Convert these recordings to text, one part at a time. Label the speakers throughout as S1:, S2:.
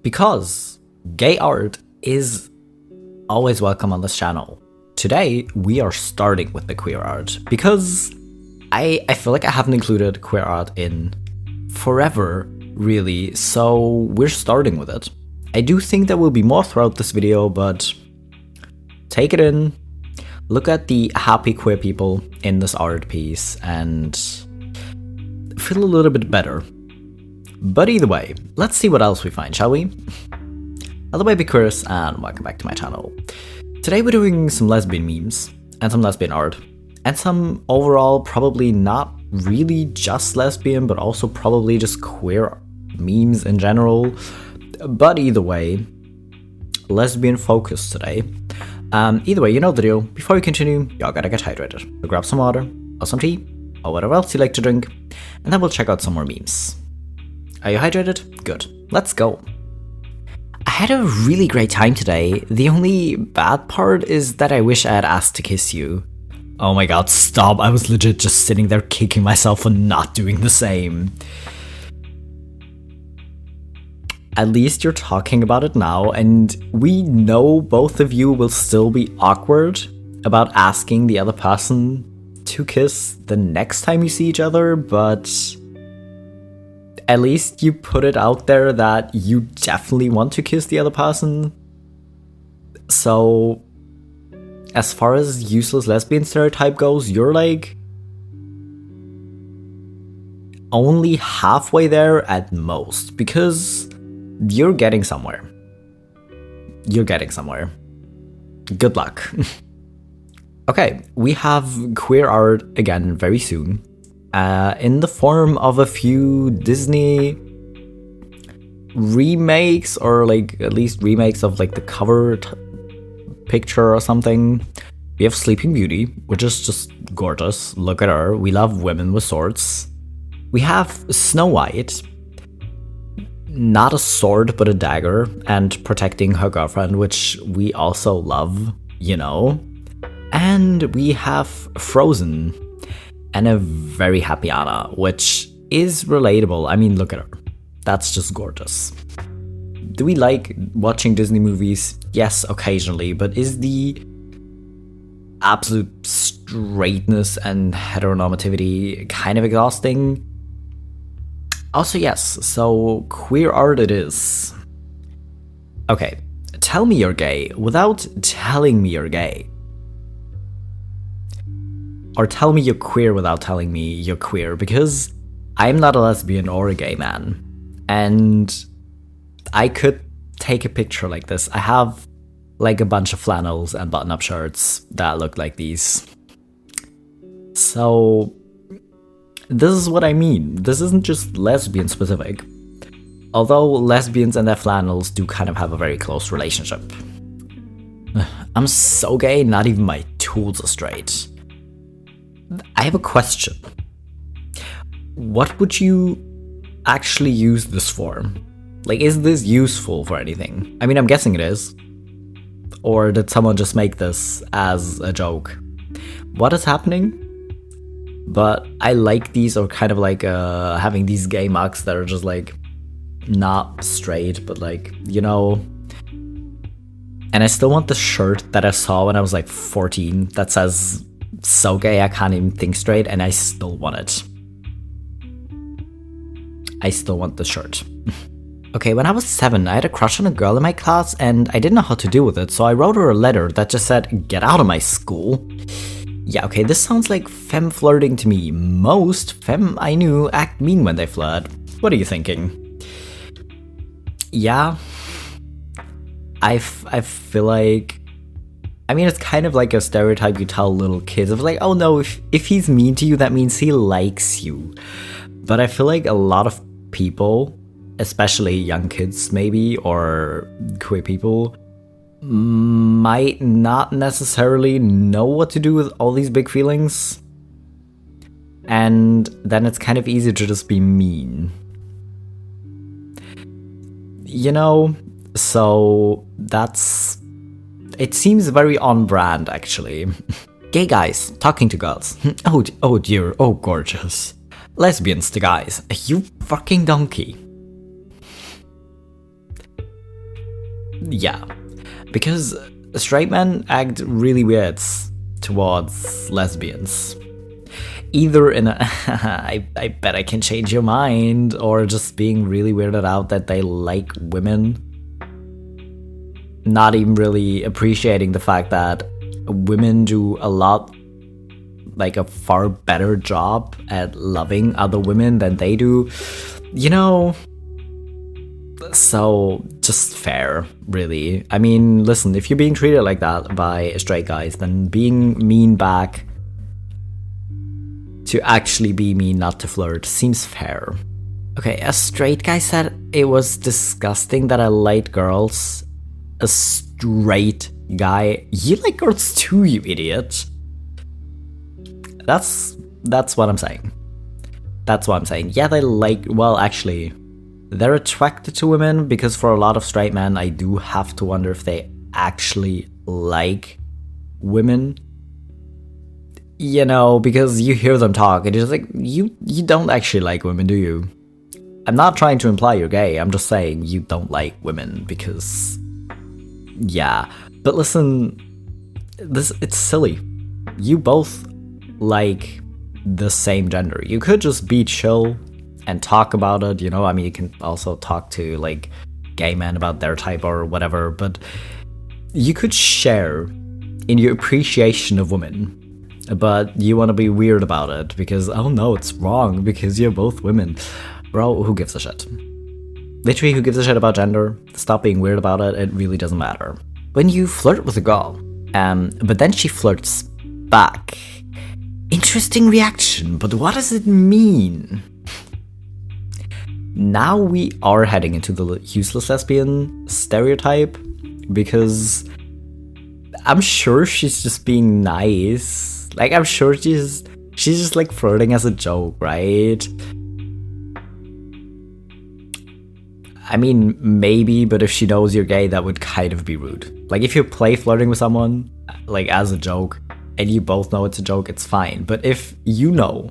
S1: because gay art is always welcome on this channel. Today, we are starting with the queer art because I feel like I haven't included queer art in forever, really, so we're starting with it. I do think there will be more throughout this video, but take it in, look at the happy queer people in this art piece, and feel a little bit better. But either way, let's see what else we find, shall we? Hello BabyQueers, and welcome back to my channel. Today we're doing some lesbian memes, and some lesbian art, and some overall probably not really just lesbian, but also probably just queer memes in general. But either way, lesbian focus today. Either way, you know the deal. Before we continue, y'all gotta get hydrated. So grab some water, or some tea, or whatever else you like to drink, and then we'll check out some more memes. Are you hydrated? Good. Let's go. I had a really great time today. The only bad part is that I wish I had asked to kiss you. Oh my god, stop. I was legit just sitting there kicking myself for not doing the same. At least you're talking about it now, and we know both of you will still be awkward about asking the other person to kiss the next time you see each other, but at least you put it out there that you definitely want to kiss the other person. So, as far as useless lesbian stereotype goes, you're like only halfway there at most, because you're getting somewhere. You're getting somewhere. Good luck. Okay, we have queer art again very soon. In the form of a few Disney remakes, or like at least remakes of like the cover picture or something. We have Sleeping Beauty, which is just gorgeous. Look at her. We love women with swords. We have Snow White, not a sword but a dagger, and protecting her girlfriend, which we also love, you know. And we have Frozen, and a very happy Anna, which is relatable. I mean, look at her. That's just gorgeous. Do we like watching Disney movies? Yes, occasionally, but is the absolute straightness and heteronormativity kind of exhausting? Also, yes, so queer art it is. Okay, tell me you're gay without telling me you're gay. Or tell me you're queer without telling me you're queer, because I'm not a lesbian or a gay man. And I could take a picture like this. I have like a bunch of flannels and button-up shirts that look like these. So this is what I mean. This isn't just lesbian specific. Although lesbians and their flannels do kind of have a very close relationship. I'm so gay, not even my tools are straight. I have a question. What would you actually use this for? Like, is this useful for anything? I mean, I'm guessing it is. Or did someone just make this as a joke? What is happening? But I like these, or kind of like having these gay mugs that are just like not straight, but like, you know. And I still want the shirt that I saw when I was like 14 that says "So gay I can't even think straight," and I still want it. I still want the shirt. Okay, when I was 7, I had a crush on a girl in my class, and I didn't know how to deal with it, so I wrote her a letter that just said, "Get out of my school." Yeah, okay, this sounds like femme flirting to me. Most femme I knew act mean when they flirt. What are you thinking? Yeah, I feel like, I mean, it's kind of like a stereotype you tell little kids of like, oh no, if he's mean to you, that means he likes you. But I feel like a lot of people, especially young kids maybe, or queer people, might not necessarily know what to do with all these big feelings. And then it's kind of easy to just be mean. You know? So that's... It seems very on brand, actually. Gay guys talking to girls. Oh dear, oh gorgeous. Lesbians to guys. You fucking donkey. Yeah, because straight men act really weird towards lesbians. Either in a I bet I can change your mind, or just being really weirded out that they like women. Not even really appreciating the fact that women do a far better job at loving other women than they do. You know, so just fair, really. I mean, listen, if you're being treated like that by straight guys, then being mean back to actually be mean, not to flirt, seems fair. Okay, a straight guy said it was disgusting that I liked girls. A straight guy, you like girls too, you idiot. That's what I'm saying. That's what I'm saying. Yeah, they like, well, actually, they're attracted to women, because for a lot of straight men, I do have to wonder if they actually like women. You know, because you hear them talk and you're just like, you don't actually like women, do you? I'm not trying to imply you're gay, I'm just saying you don't like women, because yeah. But listen, it's silly. You both like the same gender. You could just be chill and talk about it, you know? I mean, you can also talk to like gay men about their type or whatever, but you could share in your appreciation of women. But you want to be weird about it because, oh no, it's wrong because you're both women. Bro, who gives a shit? Literally, who gives a shit about gender? Stop being weird about it, it really doesn't matter. When you flirt with a girl, but then she flirts back. Interesting reaction, but what does it mean? Now we are heading into the useless lesbian stereotype, because I'm sure she's just being nice. Like, I'm sure she's just like flirting as a joke, right? I mean, maybe, but if she knows you're gay, that would kind of be rude. Like, if you play flirting with someone, like, as a joke, and you both know it's a joke, it's fine. But if you know,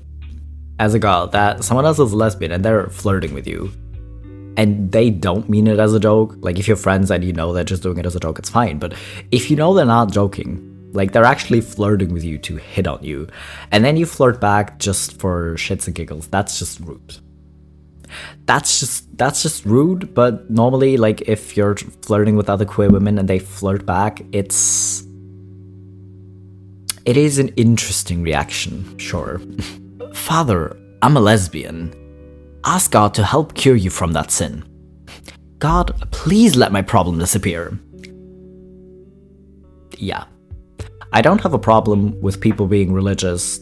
S1: as a girl, that someone else is a lesbian and they're flirting with you, and they don't mean it as a joke, like, if you're friends and you know they're just doing it as a joke, it's fine. But if you know they're not joking, like, they're actually flirting with you to hit on you, and then you flirt back just for shits and giggles, that's just rude. That's just rude. But normally, like, if you're flirting with other queer women and they flirt back, it is an interesting reaction, sure. Father, I'm a lesbian. Ask God to help cure you from that sin. God, please let my problem disappear. Yeah. I don't have a problem with people being religious.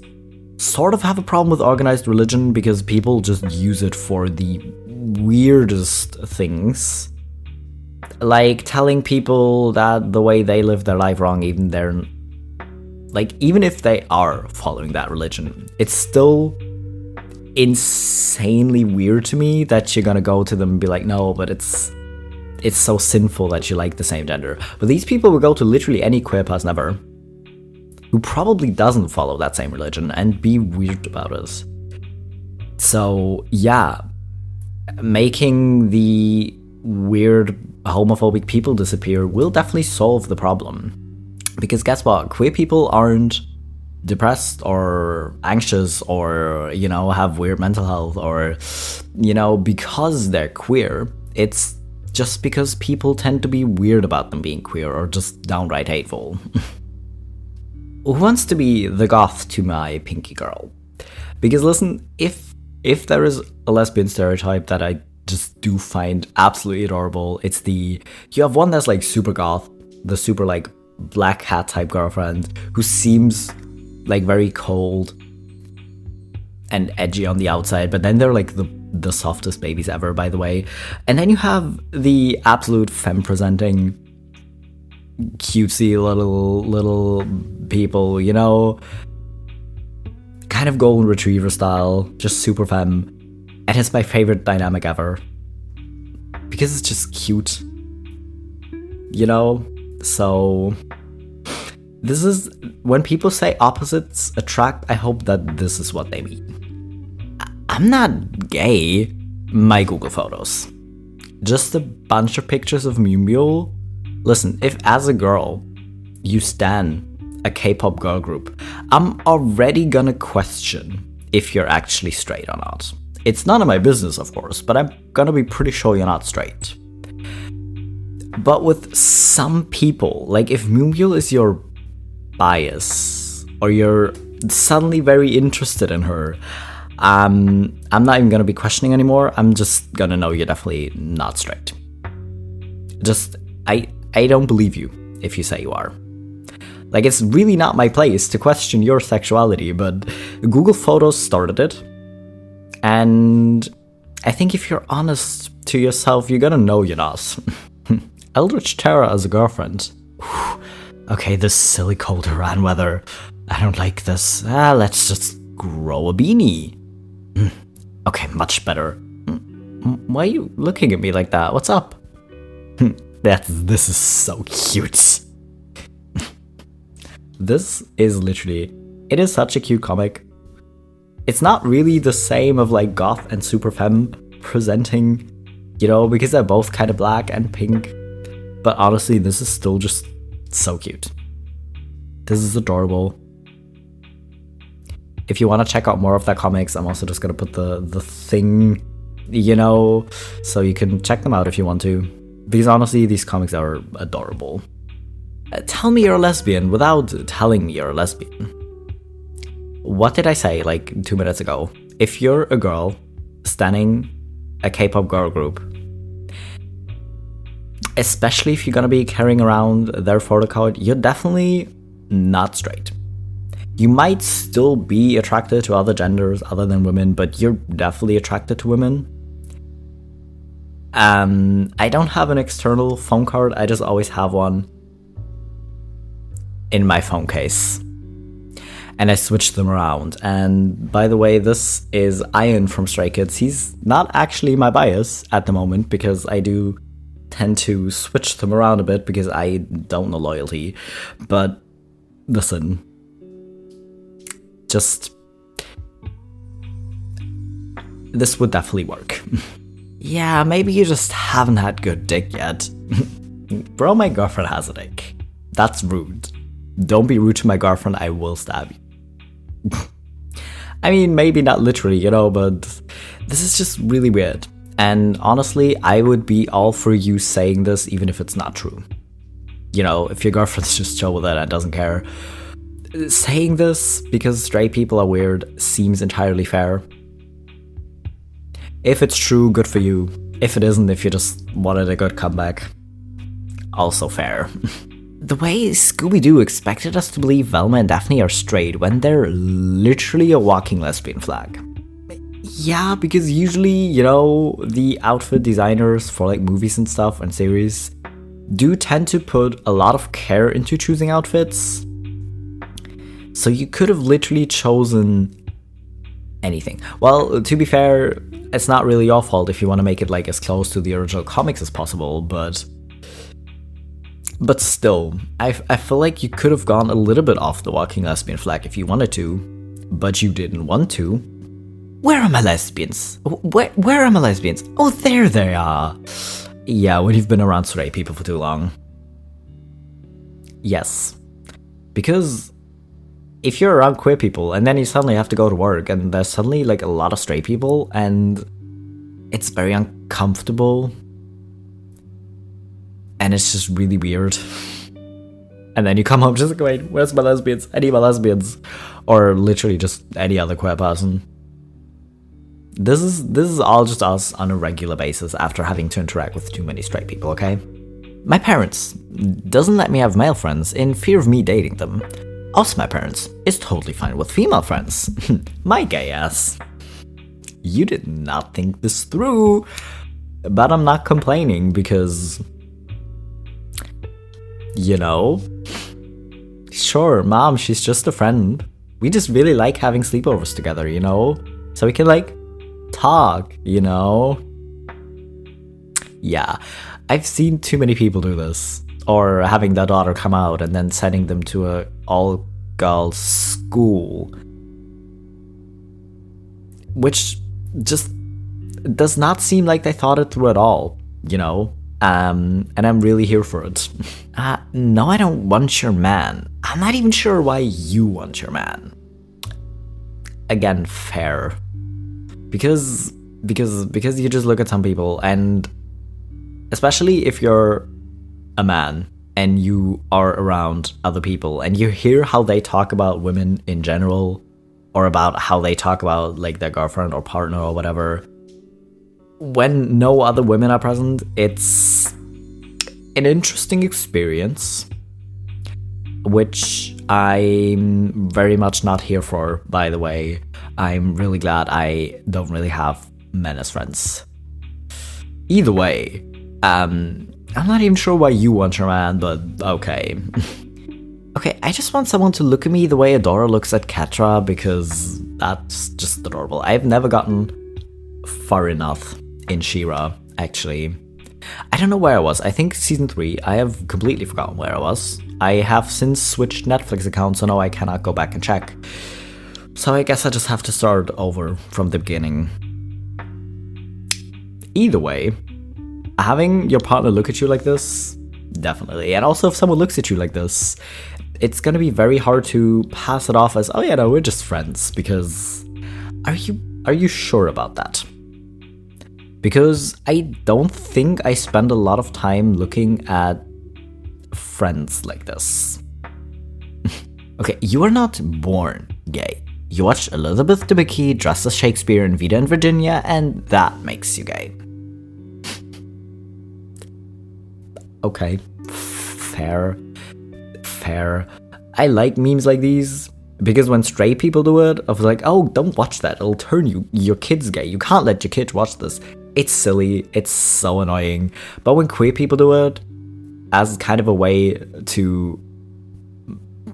S1: Sort of have a problem with organized religion because people just use it for the weirdest things. Like telling people that the way they live their life wrong, even if they are following that religion, it's still insanely weird to me that you're gonna go to them and be like, no, but it's so sinful that you like the same gender. But these people will go to literally any queer person ever who probably doesn't follow that same religion and be weird about it. So yeah, making the weird homophobic people disappear will definitely solve the problem. Because guess what? Queer people aren't depressed or anxious or, you know, have weird mental health or, you know, because they're queer. It's just because people tend to be weird about them being queer or just downright hateful. Who wants to be the goth to my pinky girl? Because listen, if there is a lesbian stereotype that I just do find absolutely adorable, it's you have one that's like super goth, the super like black hat type girlfriend who seems like very cold and edgy on the outside, but then they're like the softest babies ever, by the way. And then you have the absolute femme presenting cutesy little people, you know, kind of golden retriever style, just super femme. And it's my favorite dynamic ever because it's just cute, you know. So this is when people say opposites attract, I hope that this is what they mean. I'm not gay. My Google photos, just a bunch of pictures of Mew Mew Listen, if as a girl you stan a K-pop girl group, I'm already gonna question if you're actually straight or not. It's none of my business, of course, but I'm gonna be pretty sure you're not straight. But with some people, like if Moonbyul is your bias, or you're suddenly very interested in her, I'm not even gonna be questioning anymore. I'm just gonna know you're definitely not straight. I don't believe you if you say you are. Like, it's really not my place to question your sexuality, but Google Photos started it. And I think if you're honest to yourself, you're gonna know you're not. Eldritch Terror as a girlfriend. Okay, this silly cold Iran weather. I don't like this. Let's just grow a beanie. Okay, much better. Why are you looking at me like that? What's up? This is so cute. This is literally, it is such a cute comic. It's not really the same of like goth and super femme presenting, you know, because they're both kind of black and pink. But honestly, this is still just so cute. This is adorable. If you want to check out more of their comics, I'm also just gonna put the thing, you know, so you can check them out if you want to. Because honestly, these comics are adorable. Tell me you're a lesbian without telling me you're a lesbian. What did I say like 2 minutes ago? If you're a girl standing a K-pop girl group, especially if you're gonna be carrying around their photo card, you're definitely not straight. You might still be attracted to other genders other than women, but you're definitely attracted to women. I don't have an external phone card, I just always have one in my phone case. And I switch them around. And by the way, this is Ian from Stray Kids. He's not actually my bias at the moment because I do tend to switch them around a bit because I don't know loyalty. But listen, just this would definitely work. Yeah, maybe you just haven't had good dick yet. Bro, my girlfriend has a dick. That's rude. Don't be rude to my girlfriend, I will stab you. I mean, maybe not literally, you know, but this is just really weird. And honestly, I would be all for you saying this even if it's not true. You know, if your girlfriend's just chill with it and doesn't care. Saying this because straight people are weird seems entirely fair. If it's true, good for you. If it isn't, if you just wanted a good comeback, also fair. The way Scooby-Doo expected us to believe Velma and Daphne are straight when they're literally a walking lesbian flag. Yeah, because usually, you know, the outfit designers for like movies and stuff and series do tend to put a lot of care into choosing outfits. So you could have literally chosen anything. Well, to be fair, it's not really your fault if you want to make it like as close to the original comics as possible, but still, I feel like you could have gone a little bit off the walking lesbian flag if you wanted to, but you didn't want to. Where are my lesbians? Where are my lesbians? Oh, there they are. Yeah, when you've been around straight people for too long. Yes. Because if you're around queer people and then you suddenly have to go to work and there's suddenly like a lot of straight people and it's very uncomfortable and it's just really weird. And then you come home just like, wait, where's my lesbians? I need my lesbians. Or literally just any other queer person. This is all just us on a regular basis after having to interact with too many straight people, okay? My parents doesn't let me have male friends in fear of me dating them. Also, my parents is totally fine with female friends. My gay ass. You did not think this through. But I'm not complaining because, you know, sure, mom, she's just a friend. We just really like having sleepovers together, you know? So we can like talk, you know? Yeah, I've seen too many people do this. Or having their daughter come out and then sending them to a all-girls school. Which just does not seem like they thought it through at all, you know? And I'm really here for it. No, I don't want your man. I'm not even sure why you want your man. Again, fair. Because you just look at some people, and especially if you're a man and you are around other people and you hear how they talk about women in general, or about how they talk about like their girlfriend or partner or whatever, when no other women are present, it's an interesting experience, which I'm very much not here for, by the way. I'm really glad I don't really have men as friends. Either way, I'm not even sure why you want your man, but okay. Okay, I just want someone to look at me the way Adora looks at Katra, because that's just adorable. I've never gotten far enough in She-Ra, actually. I don't know where I was. I think season 3. I have completely forgotten where I was. I have since switched Netflix accounts, so now I cannot go back and check. So I guess I just have to start over from the beginning. Either way, having your partner look at you like this, definitely. And also if someone looks at you like this, it's gonna be very hard to pass it off as, oh yeah, no, we're just friends, because are you sure about that? Because I don't think I spend a lot of time looking at friends like this. Okay, you are not born gay. You watched Elizabeth Debicki dressed as Shakespeare in Vida and Virginia, and that makes you gay. Okay, fair. I like memes like these, because when straight people do it, I was like, oh, don't watch that, it'll turn your kids gay. You can't let your kids watch this. It's silly, it's so annoying. But when queer people do it, as kind of a way to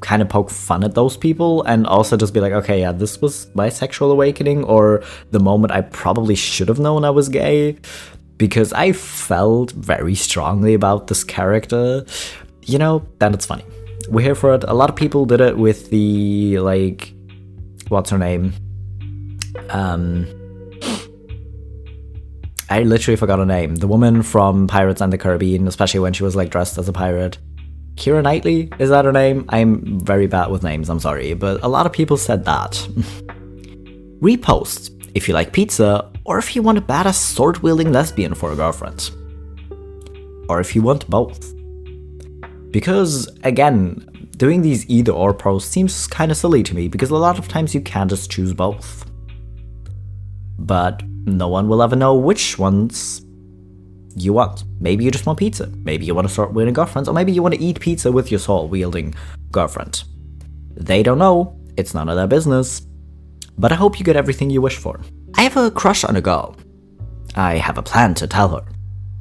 S1: kind of poke fun at those people, and also just be like, okay, yeah, this was my sexual awakening, or the moment I probably should have known I was gay, because I felt very strongly about this character, you know, then it's funny. We're here for it. A lot of people did it with the, like, what's her name? I literally forgot her name. The woman from Pirates and the Caribbean, especially when she was like dressed as a pirate. Keira Knightley, is that her name? I'm very bad with names, I'm sorry, but a lot of people said that. Repost if you like pizza, or if you want a badass sword-wielding lesbian for a girlfriend. Or if you want both. Because, again, doing these either-or posts seems kind of silly to me, because a lot of times you can just choose both. But no one will ever know which ones you want. Maybe you just want pizza. Maybe you want to start wielding girlfriends, or maybe you want to eat pizza with your sword-wielding girlfriend. They don't know. It's none of their business. But I hope you get everything you wish for. I have a crush on a girl. I have a plan to tell her.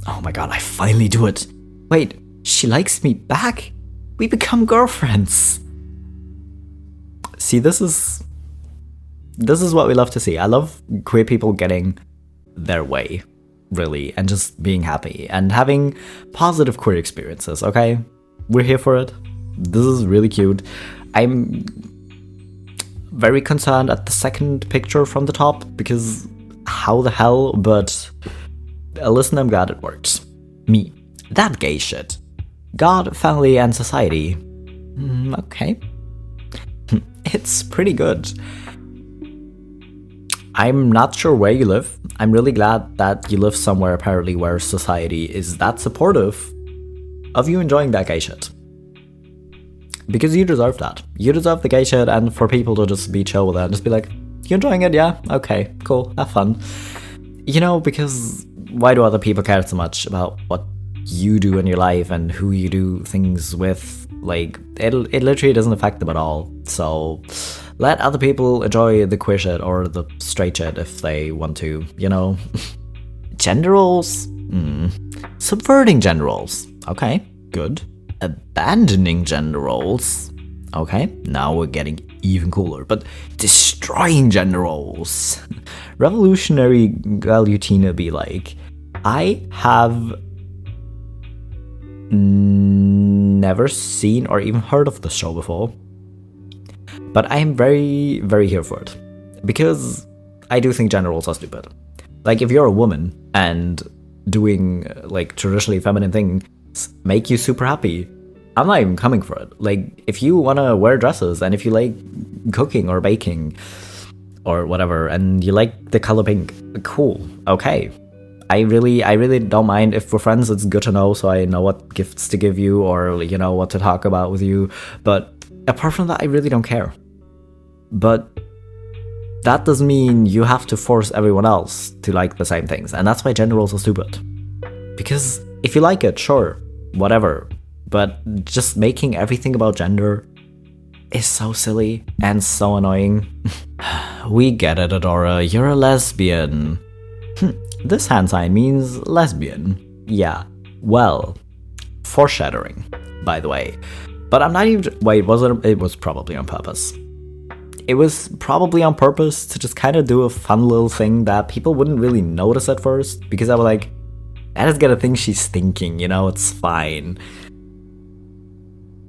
S1: Oh my god, I finally do it. Wait, she likes me back? We become girlfriends. See, this is what we love to see. I love queer people getting their way, really, and just being happy and having positive queer experiences, okay? We're here for it. This is really cute. I'm very concerned at the second picture from the top, because how the hell, but listen, I'm glad it worked. Me. That gay shit. God, family, and society. Okay. It's pretty good. I'm not sure where you live. I'm really glad that you live somewhere apparently where society is that supportive of you enjoying that gay shit. Because you deserve that. You deserve the gay shit, and for people to just be chill with that and just be like, you enjoying it? Yeah? Okay, cool, have fun. You know, because why do other people care so much about what you do in your life and who you do things with? Like, it literally doesn't affect them at all. So let other people enjoy the queer shit or the straight shit if they want to, you know? Gender roles? Subverting gender roles. Okay, good. Abandoning gender roles. Okay, now we're getting even cooler. But destroying gender roles. Revolutionary Galutina be like, I have never seen or even heard of the show before, but I am very, very here for it, because I do think gender roles are stupid. Like, if you're a woman and doing like traditionally feminine things make you super happy, I'm not even coming for it. Like, if you want to wear dresses and if you like cooking or baking or whatever and you like the color pink, cool, okay. I really don't mind. If we're friends, it's good to know, so I know what gifts to give you or, you know, what to talk about with you. But apart from that, I really don't care. But that doesn't mean you have to force everyone else to like the same things. And that's why gender roles are stupid. Because if you like it, sure, whatever. But just making everything about gender is so silly and so annoying. We get it, Adora. You're a lesbian. This hand sign means lesbian. Yeah, well, foreshadowing, by the way. But I'm not even... Wait, was it? It was probably on purpose. It was probably on purpose to just kind of do a fun little thing that people wouldn't really notice at first, because I was like, I just gotta think she's thinking, you know, it's fine.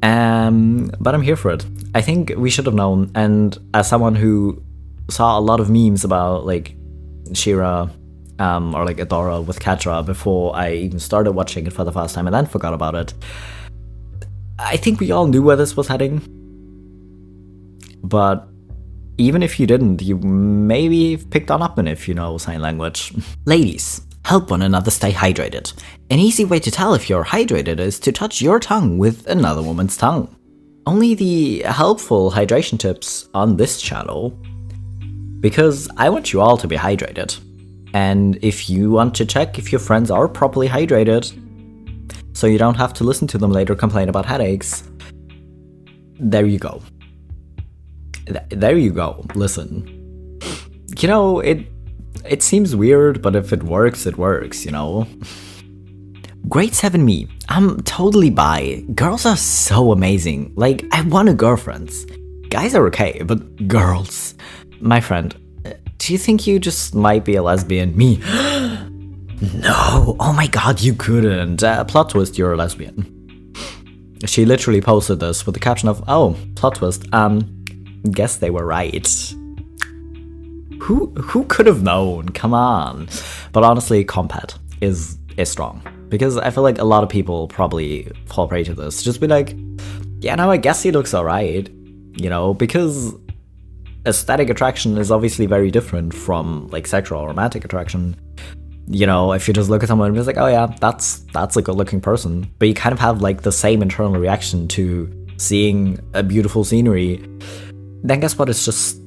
S1: But I'm here for it. I think we should have known, and as someone who saw a lot of memes about, like, Shira, or like Adora with Katra before I even started watching it for the first time and then forgot about it, I think we all knew where this was heading. But even if you didn't, you maybe picked on up on it if you know sign language. Ladies, help one another stay hydrated. An easy way to tell if you're hydrated is to touch your tongue with another woman's tongue. Only the helpful hydration tips on this channel, because I want you all to be hydrated. And if you want to check if your friends are properly hydrated, so you don't have to listen to them later complain about headaches, there you go. There you go. Listen. You know, it seems weird, but if it works, you know? Grade 7 me. I'm totally bi. Girls are so amazing. Like, I want a girlfriend. Guys are okay, but girls. My friend, do you think you just might be a lesbian? Me? No! Oh my god, you couldn't. Plot twist, you're a lesbian. She literally posted this with the caption of, oh, plot twist, guess they were right. Who could have known? Come on. But honestly, compat is strong. Because I feel like a lot of people probably fall prey to this. Just be like, yeah, no, I guess he looks alright. You know, because aesthetic attraction is obviously very different from like sexual or romantic attraction. You know, if you just look at someone and be like, oh yeah, that's a good looking person. But you kind of have like the same internal reaction to seeing a beautiful scenery. Then guess what? It's just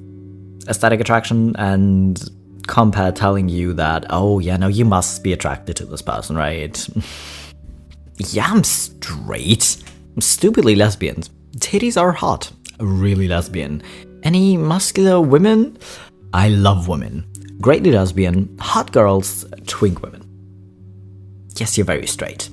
S1: aesthetic attraction and compat telling you that, oh yeah, no, you must be attracted to this person, right? Yeah, I'm straight. I'm stupidly lesbian. Titties are hot. Really lesbian. Any muscular women? I love women. Greatly lesbian. Hot girls. Twink women. Yes, you're very straight.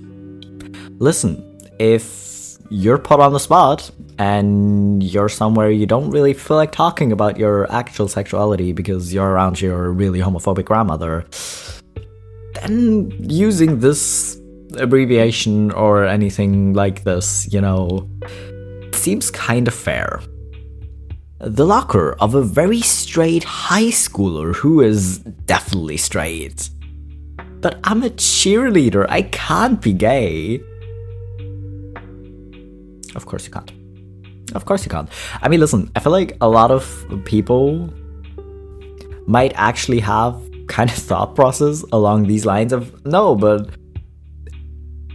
S1: Listen, if you're put on the spot and you're somewhere you don't really feel like talking about your actual sexuality because you're around your really homophobic grandmother, then using this abbreviation or anything like this, you know, seems kind of fair. The locker of a very straight high schooler who is definitely straight. But I'm a cheerleader, I can't be gay. Of course you can't. Of course you can't. I mean, listen, I feel like a lot of people might actually have kind of thought process along these lines of, no, but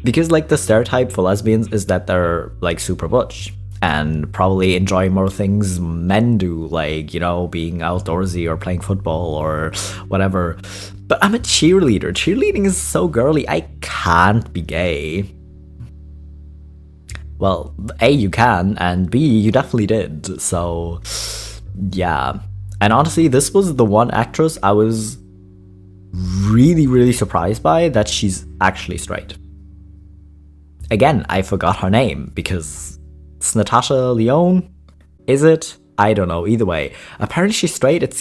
S1: because like the stereotype for lesbians is that they're like super butch and probably enjoy more things men do, like, you know, being outdoorsy or playing football or whatever. But I'm a cheerleader. Cheerleading is so girly, I can't be gay. Well, A, you can, and B, you definitely did, so yeah. And honestly, this was the one actress I was really surprised by that she's actually straight. Again, I forgot her name, because it's Natasha Lyonne? Is it? I don't know, either way. Apparently she's straight, it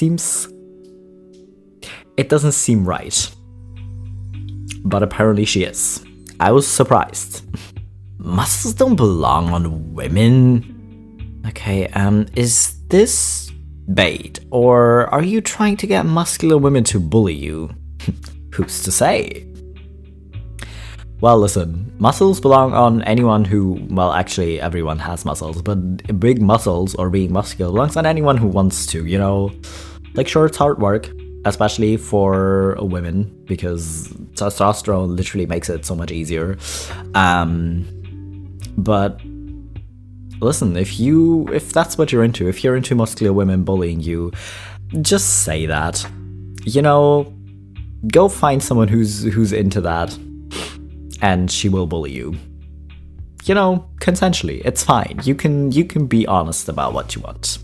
S1: doesn't seem right. But apparently she is. I was surprised. Muscles don't belong on women. Okay, is this bait? Or are you trying to get muscular women to bully you? Who's to say? Well, listen, muscles belong on anyone who, well, actually everyone has muscles, but big muscles or being muscular belongs on anyone who wants to, you know? Like, sure, it's hard work, especially for women, because testosterone literally makes it so much easier. But listen, if that's what you're into, if you're into muscular women bullying you, just say that. You know, go find someone who's into that, and she will bully you. You know, consensually, it's fine. You can be honest about what you want.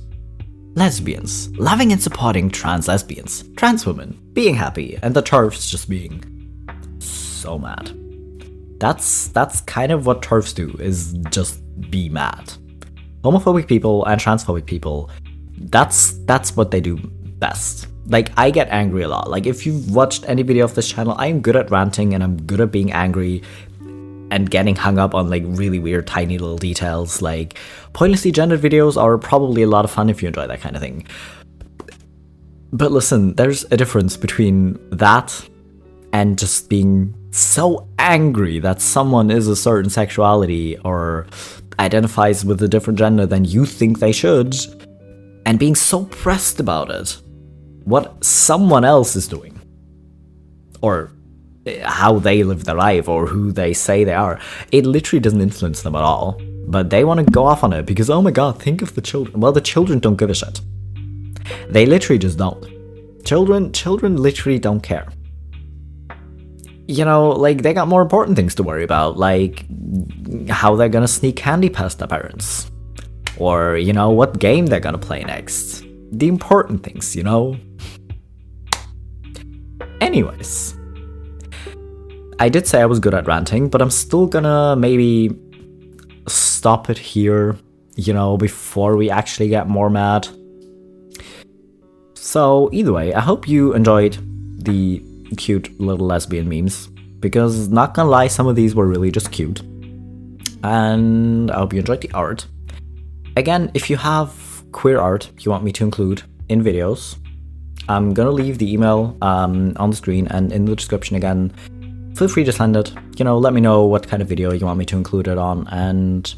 S1: Lesbians, loving and supporting trans lesbians, trans women, being happy, and the TERFs just being so mad. That's kind of what TERFs do, is just be mad. Homophobic people and transphobic people, that's what they do best. Like, I get angry a lot. Like, if you've watched any video of this channel, I'm good at ranting and I'm good at being angry and getting hung up on like really weird tiny little details. Like, pointlessly gendered videos are probably a lot of fun if you enjoy that kind of thing. But listen, there's a difference between that and just being so angry that someone is a certain sexuality or identifies with a different gender than you think they should, and being so pressed about it, what someone else is doing, or how they live their life, or who they say they are. It literally doesn't influence them at all, but they want to go off on it because, oh my god, think of the children. Well, the children don't give a shit. They literally just don't. Children literally don't care. You know, like, they got more important things to worry about, like how they're gonna sneak candy past their parents, or, you know, what game they're gonna play next. The important things, you know? Anyways, I did say I was good at ranting, but I'm still gonna maybe stop it here, you know, before we actually get more mad. So either way, I hope you enjoyed the cute little lesbian memes, because not gonna lie, some of these were really just cute. And I hope you enjoyed the art. Again, if you have queer art you want me to include in videos, I'm gonna leave the email on the screen and in the description again. Feel free to send it. You know, let me know what kind of video you want me to include it on, and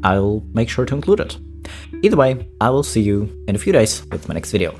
S1: I'll make sure to include it. Either way, I will see you in a few days with my next video.